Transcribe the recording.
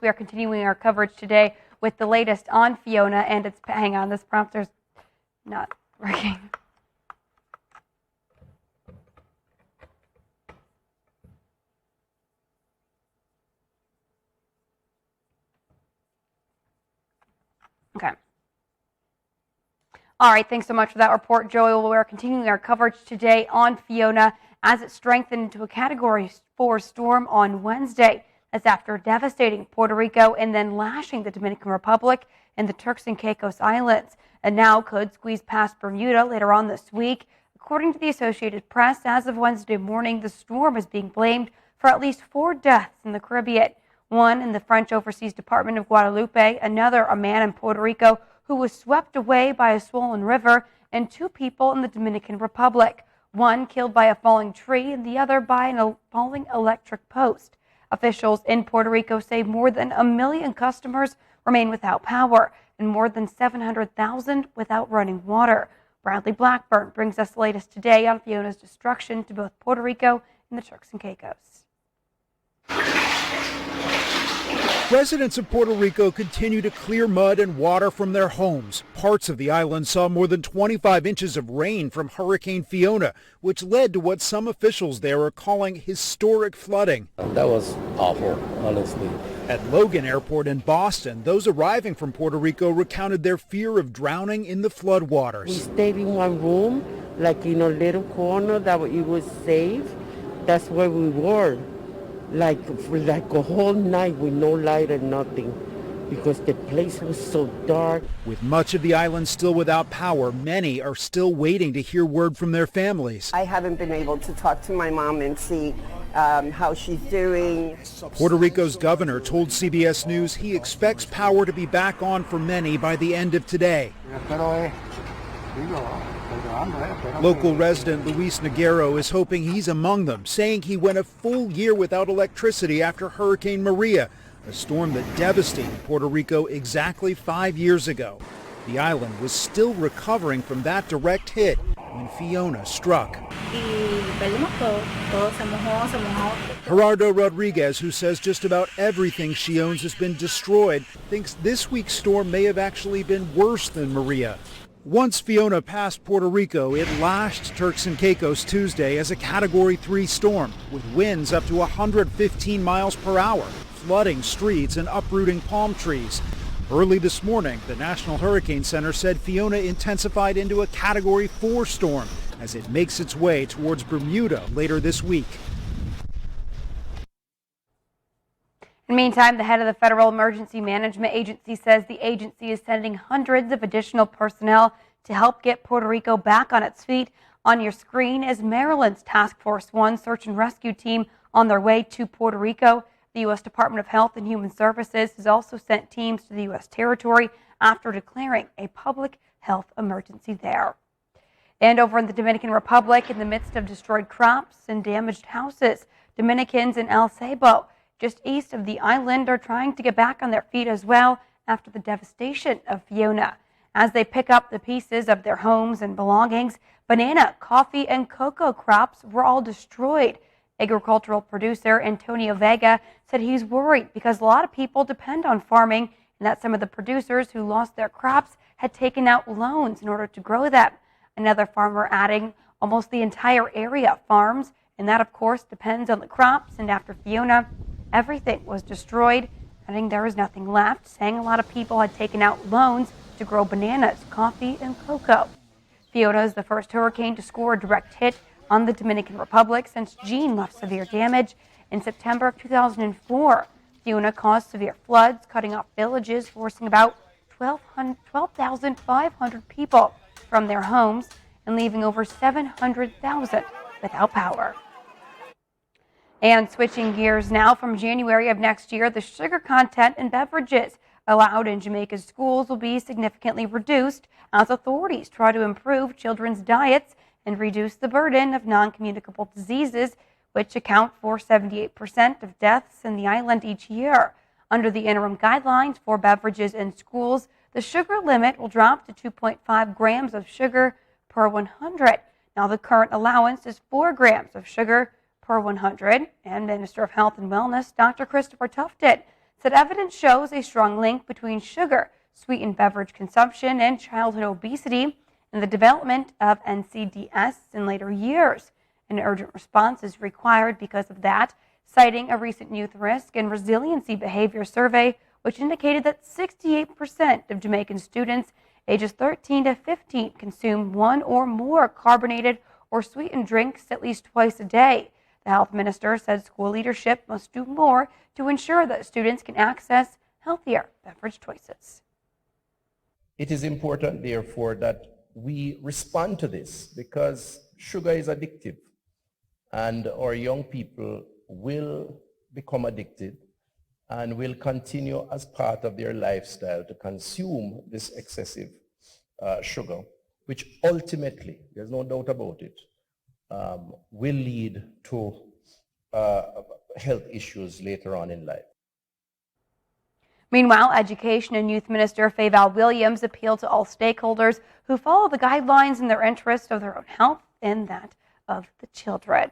We are continuing our coverage today with the latest on Fiona, and it's, hang on, this prompter's not working. Okay. All right, thanks so much for that report, Joey. We're continuing our coverage today on Fiona as it strengthened into a Category 4 storm on Wednesday. That's after devastating Puerto Rico and then lashing the Dominican Republic and the Turks and Caicos Islands, and now could squeeze past Bermuda later on this week. According to the Associated Press, as of Wednesday morning, the storm is being blamed for at least 4 deaths in the Caribbean. One in the French Overseas Department of Guadeloupe, another a man in Puerto Rico who was swept away by a swollen river, and 2 people in the Dominican Republic, one killed by a falling tree and the other by a falling electric post. Officials in Puerto Rico say more than 1 million customers remain without power and more than 700,000 without running water. Bradley Blackburn brings us the latest today on Fiona's destruction to both Puerto Rico and the Turks and Caicos. Residents of Puerto Rico continue to clear mud and water from their homes. Parts of the island saw more than 25 inches of rain from Hurricane Fiona, which led to what some officials there are calling historic flooding. That was awful, honestly. At Logan Airport in Boston, those arriving from Puerto Rico recounted their fear of drowning in the floodwaters. We stayed in one room, like in a little corner that it was safe. That's where we were. Like a whole night with no light and nothing, because the place was so dark. With much of the island still without power, many are still waiting to hear word from their families. I haven't been able to talk to my mom and see how she's doing. Puerto Rico's governor told CBS News he expects power to be back on for many by the end of today. Local resident Luis Noguero is hoping he's among them, saying he went a full year without electricity after Hurricane Maria, a storm that devastated Puerto Rico exactly 5 years ago. The island was still recovering from that direct hit when Fiona struck. Gerardo Rodriguez, who says just about everything she owns has been destroyed, thinks this week's storm may have actually been worse than Maria. Once Fiona passed Puerto Rico, it lashed Turks and Caicos Tuesday as a Category 3 storm, with winds up to 115 miles per hour, flooding streets and uprooting palm trees. Early this morning, the National Hurricane Center said Fiona intensified into a Category 4 storm as it makes its way towards Bermuda later this week. In the meantime, the head of the Federal Emergency Management Agency says the agency is sending hundreds of additional personnel to help get Puerto Rico back on its feet. On your screen is Maryland's Task Force 1 search and rescue team on their way to Puerto Rico. The U.S. Department of Health and Human Services has also sent teams to the U.S. territory after declaring a public health emergency there. And over in the Dominican Republic, in the midst of destroyed crops and damaged houses, Dominicans in El Ceibo, just east of the island, are trying to get back on their feet as well after the devastation of Fiona. As they pick up the pieces of their homes and belongings, banana, coffee, and cocoa crops were all destroyed. Agricultural producer Antonio Vega said he's worried because a lot of people depend on farming and that some of the producers who lost their crops had taken out loans in order to grow them. Another farmer adding almost the entire area farms, and that of course depends on the crops, and after Fiona, everything was destroyed, and there was nothing left, saying a lot of people had taken out loans to grow bananas, coffee, and cocoa. Fiona is the first hurricane to score a direct hit on the Dominican Republic since Jeanne left severe damage in September of 2004. Fiona caused severe floods, cutting off villages, forcing about 12,500 people from their homes and leaving over 700,000 without power. And switching gears now, from January of next year, the sugar content in beverages allowed in Jamaica's schools will be significantly reduced as authorities try to improve children's diets and reduce the burden of non-communicable diseases, which account for 78% of deaths in the island each year. Under the interim guidelines for beverages in schools, the sugar limit will drop to 2.5 grams of sugar per 100. Now, the current allowance is 4 grams of sugar per 100, and Minister of Health and Wellness Dr. Christopher Tufton said evidence shows a strong link between sugar, sweetened beverage consumption, and childhood obesity and the development of NCDs in later years. An urgent response is required because of that, citing a recent youth risk and resiliency behavior survey, which indicated that 68% of Jamaican students ages 13 to 15 consume one or more carbonated or sweetened drinks at least twice a day. The health minister said school leadership must do more to ensure that students can access healthier beverage choices. It is important, therefore, that we respond to this because sugar is addictive and our young people will become addicted and will continue as part of their lifestyle to consume this excessive sugar, which ultimately, there's no doubt about it, will lead to health issues later on in life. Meanwhile, Education and Youth Minister Fayval Williams appealed to all stakeholders who follow the guidelines in their interest of their own health and that of the children.